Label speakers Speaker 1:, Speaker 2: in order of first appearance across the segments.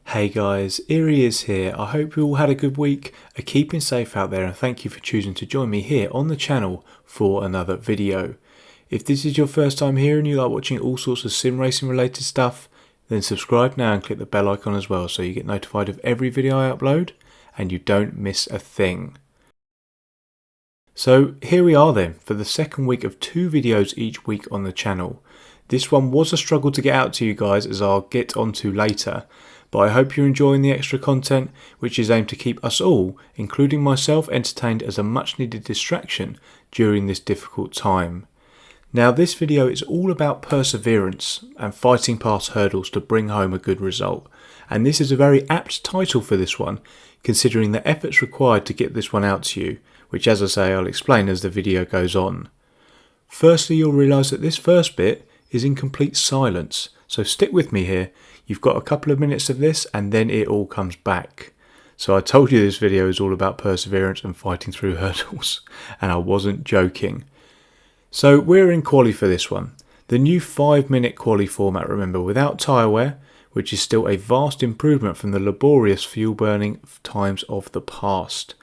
Speaker 1: Hey guys, Erie is here. I hope you all had a good week, are keeping safe out there, and thank you for choosing to join me here on the channel for another video. If this is your first time here and you like watching all sorts of sim racing related stuff, then subscribe now and click the bell icon as well so you get notified of every video I upload and you don't miss a thing. So here we are then for the second week of 2 videos each week on the channel. This one was a struggle to get out to you guys, as I'll get onto later, but I hope you're enjoying the extra content, which is aimed to keep us all, including myself, entertained as a much needed distraction during this difficult time. Now this video is all about perseverance and fighting past hurdles to bring home a good result, and this is a very apt title for this one, considering the efforts required to get this one out to you, which, as I say, I'll explain as the video goes on. Firstly, you'll realise that this first bit is in complete silence, so stick with me here. You've got a couple of minutes of this and then it all comes back. So I told you this video is all about perseverance and fighting through hurdles, and I wasn't joking. So we're in quali for this one. The new 5-minute quali format, remember, without tyre wear, which is still a vast improvement from the laborious fuel burning times of the past.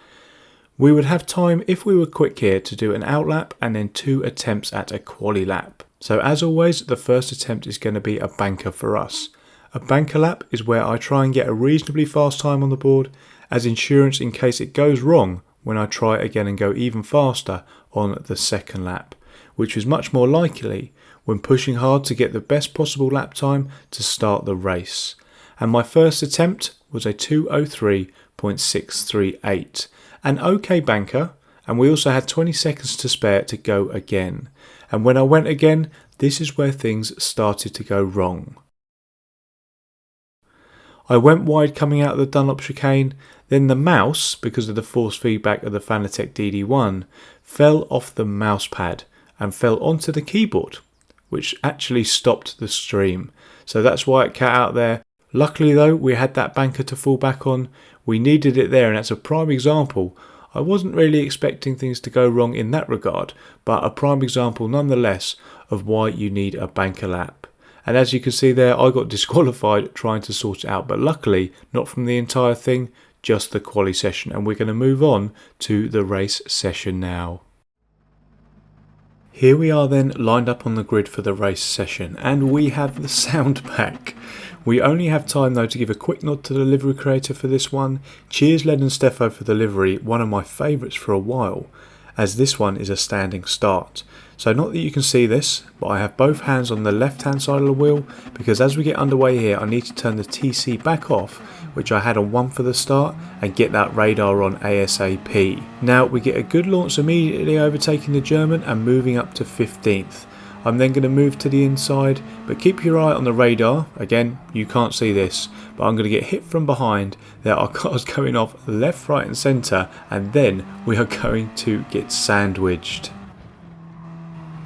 Speaker 1: We would have time, if we were quick here, to do an outlap and then 2 attempts at a quali lap. So as always, the first attempt is going to be a banker for us. A banker lap is where I try and get a reasonably fast time on the board as insurance in case it goes wrong when I try again and go even faster on the second lap, which was much more likely when pushing hard to get the best possible lap time to start the race. And my first attempt was a 2:03.638, an okay banker, and we also had 20 seconds to spare to go again. And when I went again, this is where things started to go wrong. I went wide coming out of the Dunlop chicane, then the mouse, because of the force feedback of the Fanatec DD1, fell off the mouse pad and fell onto the keyboard, which actually stopped the stream. So that's why it cut out there. Luckily though, we had that banker to fall back on. We needed it there, and that's a prime example. I wasn't really expecting things to go wrong in that regard, but a prime example nonetheless of why you need a banker lap. And as you can see there, I got disqualified trying to sort it out, but luckily not from the entire thing, just the quali session, and we're going to move on to the race session now. Here we are then lined up on the grid for the race session, and we have the sound pack. We only have time though to give a quick nod to the livery creator for this one. Cheers Led and Steffo for the livery, one of my favourites for a while, as this one is a standing start. So not that you can see this, but I have both hands on the left hand side of the wheel, because as we get underway here I need to turn the TC back off, which I had on 1 for the start, and get that radar on ASAP. Now we get a good launch immediately overtaking the German and moving up to 15th. I'm then going to move to the inside, but keep your eye on the radar. Again, you can't see this, but I'm going to get hit from behind. There are cars going off left, right and centre, and then we are going to get sandwiched.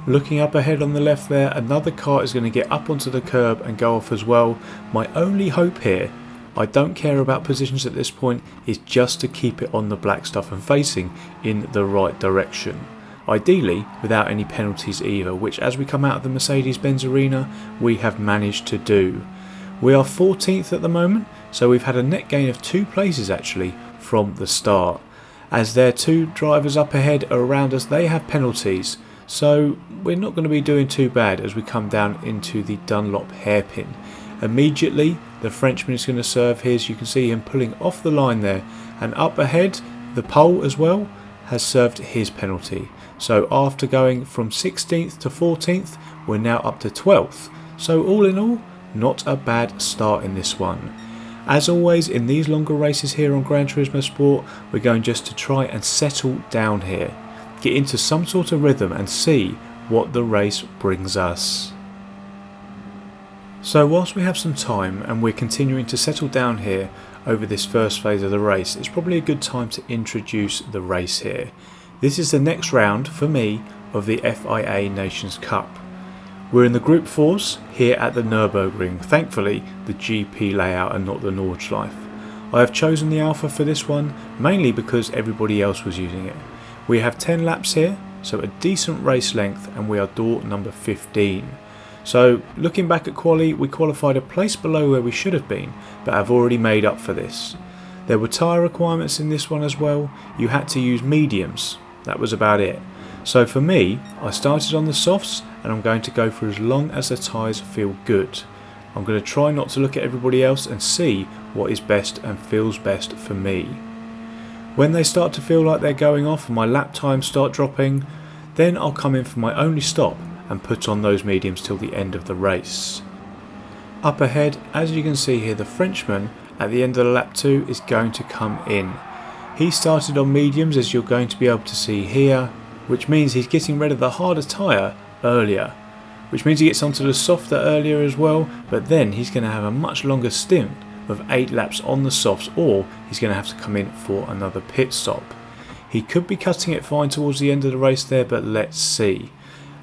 Speaker 1: Looking up ahead on the left there, another car is going to get up onto the curb and go off as well. My only hope here, I don't care about positions at this point, is just to keep it on the black stuff and facing in the right direction. Ideally without any penalties either, which as we come out of the Mercedes-Benz arena we have managed to do. We are 14th at the moment, so we've had a net gain of 2 places actually from the start. As there are 2 drivers up ahead around us, they have penalties, so we're not going to be doing too bad as we come down into the Dunlop hairpin. Immediately the Frenchman is going to serve his. You can see him pulling off the line there, and up ahead the pole as well has served his penalty. So after going from 16th to 14th, we're now up to 12th. So all in all, not a bad start in this one. As always in these longer races here on Gran Turismo Sport, we're going just to try and settle down here, get into some sort of rhythm and see what the race brings us. So whilst we have some time and we're continuing to settle down here over this first phase of the race, it's probably a good time to introduce the race here. This is the next round, for me, of the FIA Nations Cup. We're in the Group 4s here at the Nürburgring, thankfully the GP layout and not the Nordschleife. I have chosen the Alpha for this one, mainly because everybody else was using it. We have 10 laps here, so a decent race length, and we are door number 15. So looking back at quali, we qualified a place below where we should have been, but have already made up for this. There were tyre requirements in this one as well. You had to use mediums, that was about it. So for me, I started on the softs and I'm going to go for as long as the tyres feel good. I'm going to try not to look at everybody else and see what is best and feels best for me. When they start to feel like they're going off and my lap times start dropping, then I'll come in for my only stop and put on those mediums till the end of the race. Up ahead, as you can see here, the Frenchman at the end of the lap 2 is going to come in. He started on mediums, as you're going to be able to see here, which means he's getting rid of the harder tyre earlier, which means he gets onto the softer earlier as well, but then he's going to have a much longer stint of 8 laps on the softs, or he's going to have to come in for another pit stop. He could be cutting it fine towards the end of the race there, but let's see.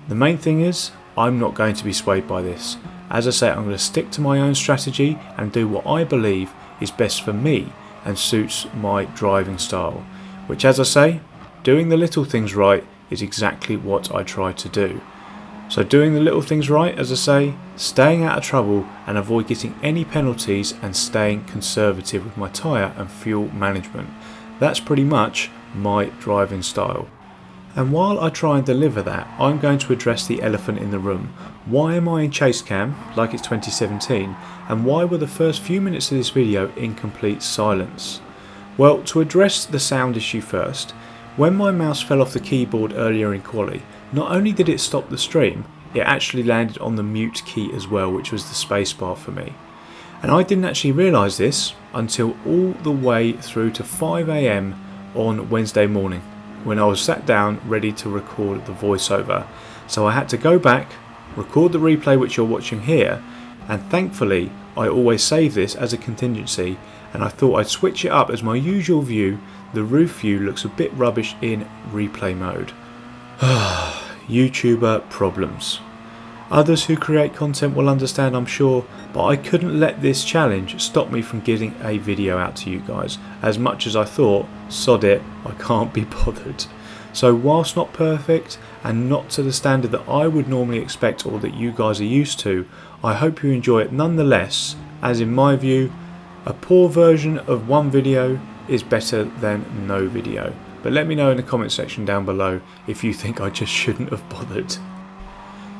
Speaker 1: The main thing is, I'm not going to be swayed by this. As I say, I'm going to stick to my own strategy and do what I believe is best for me and suits my driving style, which, as I say, doing the little things right is exactly what I try to do. So doing the little things right, as I say, staying out of trouble and avoid getting any penalties and staying conservative with my tyre and fuel management. That's pretty much my driving style. And while I try and deliver that, I'm going to address the elephant in the room. Why am I in chase cam like it's 2017, and why were the first few minutes of this video in complete silence? Well, to address the sound issue first, when my mouse fell off the keyboard earlier in quali, not only did it stop the stream, it actually landed on the mute key as well, which was the spacebar for me. And I didn't actually realise this until all the way through to 5 AM on Wednesday morning, when I was sat down ready to record the voiceover. So I had to go back, record the replay which you're watching here, and thankfully I always save this as a contingency, and I thought I'd switch it up as my usual view. The roof view looks a bit rubbish in replay mode. YouTuber problems. Others who create content will understand, I'm sure, but I couldn't let this challenge stop me from getting a video out to you guys, as much as I thought, sod it, I can't be bothered. So whilst not perfect and not to the standard that I would normally expect or that you guys are used to, I hope you enjoy it nonetheless, as in my view, a poor version of one video is better than no video. But let me know in the comment section down below if you think I just shouldn't have bothered.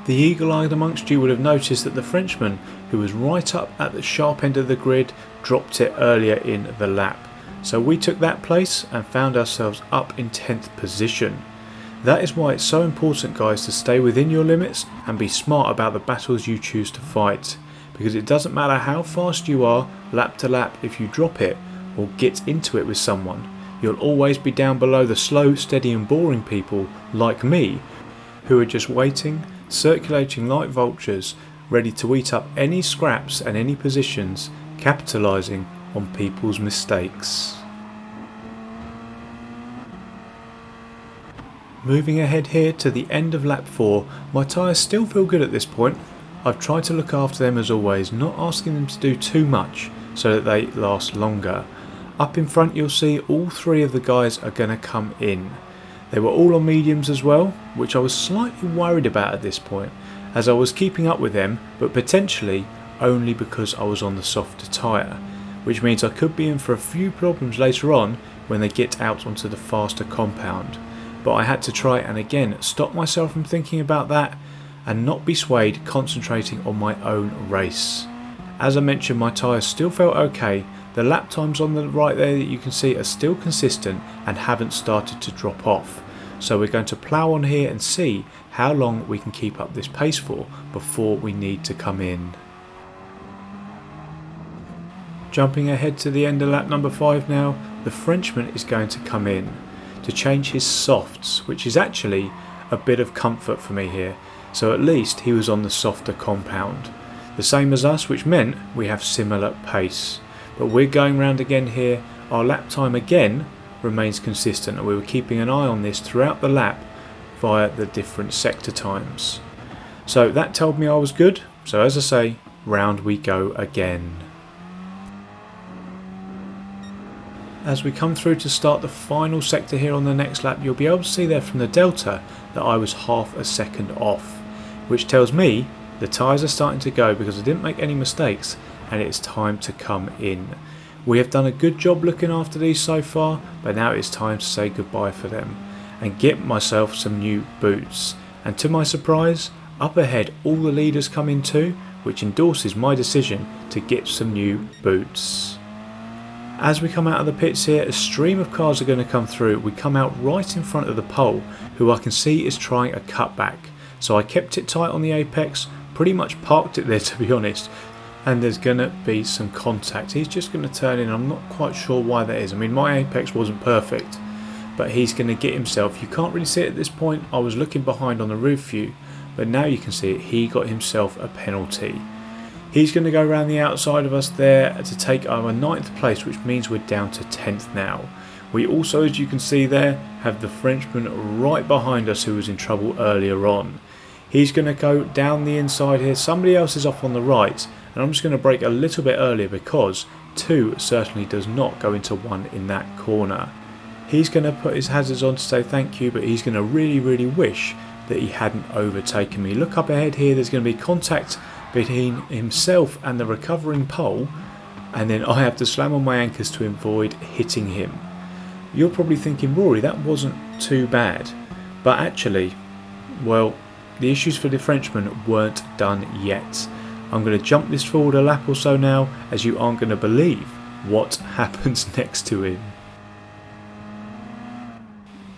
Speaker 1: The eagle-eyed amongst you would have noticed that the Frenchman, who was right up at the sharp end of the grid, dropped it earlier in the lap. So we took that place and found ourselves up in 10th position. That is why it's so important, guys, to stay within your limits and be smart about the battles you choose to fight. Because it doesn't matter how fast you are, lap to lap, if you drop it or get into it with someone, you'll always be down below the slow, steady and boring people like me, who are just waiting, circulating like vultures, ready to eat up any scraps and any positions, capitalising on people's mistakes. Moving ahead here to the end of lap 4, my tyres still feel good at this point. I've tried to look after them as always, not asking them to do too much so that they last longer. Up in front you'll see all 3 of the guys are going to come in. They were all on mediums as well, which I was slightly worried about at this point, as I was keeping up with them, but potentially only because I was on the softer tyre, which means I could be in for a few problems later on when they get out onto the faster compound. But I had to try and again stop myself from thinking about that and not be swayed, concentrating on my own race. As I mentioned, my tyres still felt okay. The lap times on the right there that you can see are still consistent and haven't started to drop off. So we're going to plough on here and see how long we can keep up this pace for before we need to come in. Jumping ahead to the end of lap number 5 now, the Frenchman is going to come in to change his softs, which is actually a bit of comfort for me here. So at least he was on the softer compound. The same as us, which meant we have similar pace. But we're going round again here. Our lap time again remains consistent, and we were keeping an eye on this throughout the lap via the different sector times. So that told me I was good. So as I say, round we go again. As we come through to start the final sector here on the next lap, you'll be able to see there from the delta that I was half a second off, which tells me The tyres are starting to go because I didn't make any mistakes, and it's time to come in. We have done a good job looking after these so far, but now it's time to say goodbye for them and get myself some new boots. And to my surprise, up ahead all the leaders come in too, which endorses my decision to get some new boots. As we come out of the pits here, a stream of cars are going to come through. We come out right in front of the pole, who I can see is trying a cutback. So I kept it tight on the apex, pretty much parked it there to be honest, and there's going to be some contact. He's just going to turn in. I'm not quite sure why that is. I mean, my apex wasn't perfect, but he's going to get himself, you can't really see it at this point, I was looking behind on the roof view, but now you can see it, he got himself a penalty. He's going to go around the outside of us there to take our 9th place, which means we're down to 10th now. We also, as you can see there, have the Frenchman right behind us who was in trouble earlier on. He's going to go down the inside here. Somebody else is off on the right, and I'm just going to brake a little bit earlier because 2 certainly does not go into 1 in that corner. He's going to put his hazards on to say thank you, but he's going to really wish that he hadn't overtaken me. Look up ahead here, there's going to be contact between himself and the recovering pole, and then I have to slam on my anchors to avoid hitting him. You're probably thinking, Rory, that wasn't too bad, but actually, well, the issues for the Frenchman weren't done yet. I'm going to jump this forward a lap or so now, as you aren't going to believe what happens next to him.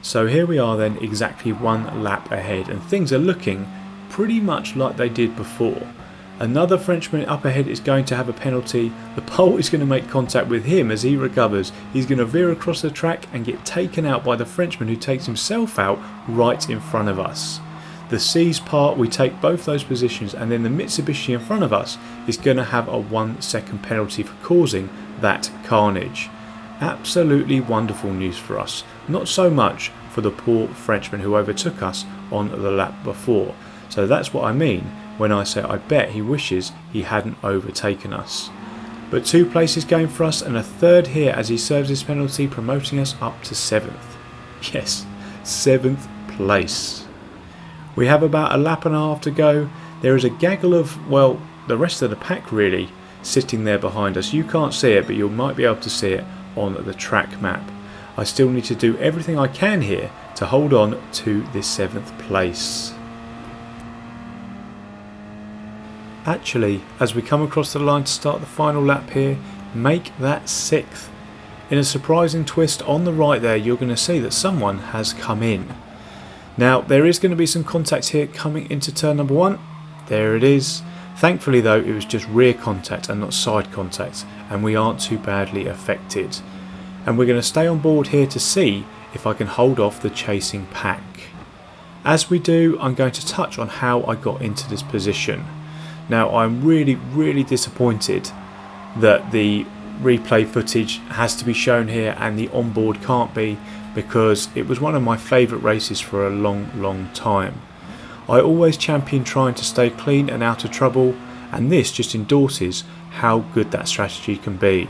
Speaker 1: So here we are then, exactly 1 lap ahead, and things are looking pretty much like they did before. Another Frenchman up ahead is going to have a penalty. The pole is going to make contact with him as he recovers. He's going to veer across the track and get taken out by the Frenchman, who takes himself out right in front of us. The C's part, we take both those positions, and then the Mitsubishi in front of us is going to have a 1 second penalty for causing that carnage. Absolutely wonderful news for us. Not so much for the poor Frenchman who overtook us on the lap before. So that's what I mean when I say I bet he wishes he hadn't overtaken us. But 2 places going for us, and a 3rd here as he serves his penalty, promoting us up to 7th. Yes, 7th place. We have about a lap and a half to go. There is a gaggle of, well, the rest of the pack really, sitting there behind us. You can't see it, but you might be able to see it on the track map. I still need to do everything I can here to hold on to this 7th place. Actually, as we come across the line to start the final lap here, make that 6th. In a surprising twist on the right there, you're going to see that someone has come in. Now, there is going to be some contact here coming into turn number 1. There it is. Thankfully though, it was just rear contact and not side contact, and we aren't too badly affected. And we're going to stay on board here to see if I can hold off the chasing pack. As we do, I'm going to touch on how I got into this position. Now, I'm really disappointed that the replay footage has to be shown here and the onboard can't be, because it was one of my favourite races for a long time. I always champion trying to stay clean and out of trouble, and this just endorses how good that strategy can be.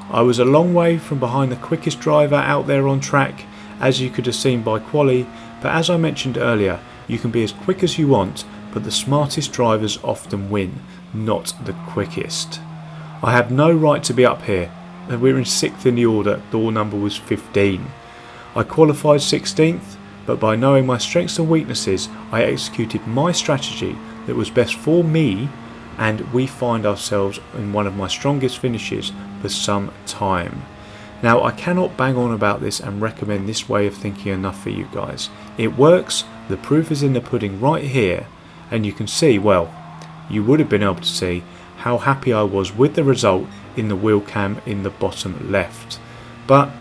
Speaker 1: I was a long way from behind the quickest driver out there on track, as you could have seen by quali, but as I mentioned earlier, you can be as quick as you want, but the smartest drivers often win, not the quickest. I have no right to be up here. We're in 6th in the order, door number was 15. I qualified 16th, but by knowing my strengths and weaknesses, I executed my strategy that was best for me, and we find ourselves in one of my strongest finishes for some time. Now, I cannot bang on about this and recommend this way of thinking enough for you guys. It works, the proof is in the pudding right here, and you can see, well, you would have been able to see how happy I was with the result in the wheel cam in the bottom left. But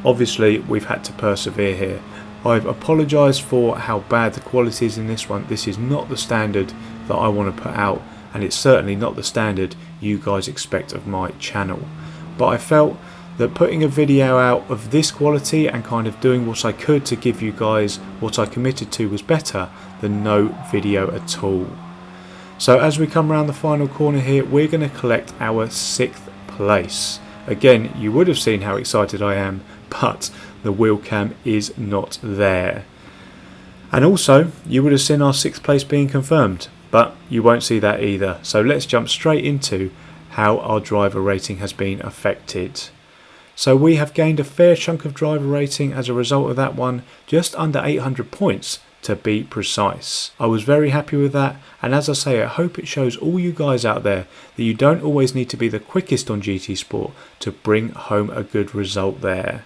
Speaker 1: obviously we've had to persevere here. I've apologised for how bad the quality is in this one. This is not the standard that I want to put out, and it's certainly not the standard you guys expect of my channel. But I felt that putting a video out of this quality and kind of doing what I could to give you guys what I committed to was better than no video at all. So as we come around the final corner here, we're going to collect our 6th place. Again, you would have seen how excited I am, but the wheel cam is not there. And also, you would have seen our 6th place being confirmed. but you won't see that either. So let's jump straight into how our driver rating has been affected. So we have gained a fair chunk of driver rating as a result of that one, just under 800 points to be precise. I was very happy with that, and as I say, I hope it shows all you guys out there that you don't always need to be the quickest on GT Sport to bring home a good result there.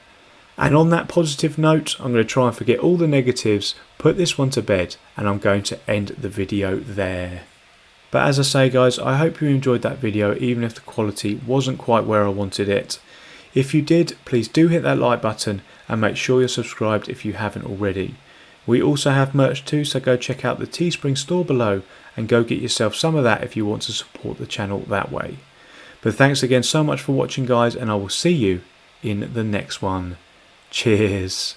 Speaker 1: And on that positive note, I'm going to try and forget all the negatives, put this one to bed, and I'm going to end the video there. But as I say guys, I hope you enjoyed that video even if the quality wasn't quite where I wanted it. If you did, please do hit that like button and make sure you're subscribed if you haven't already. We also have merch too, so go check out the Teespring store below and go get yourself some of that if you want to support the channel that way. But thanks again so much for watching guys, and I will see you in the next one. Cheers.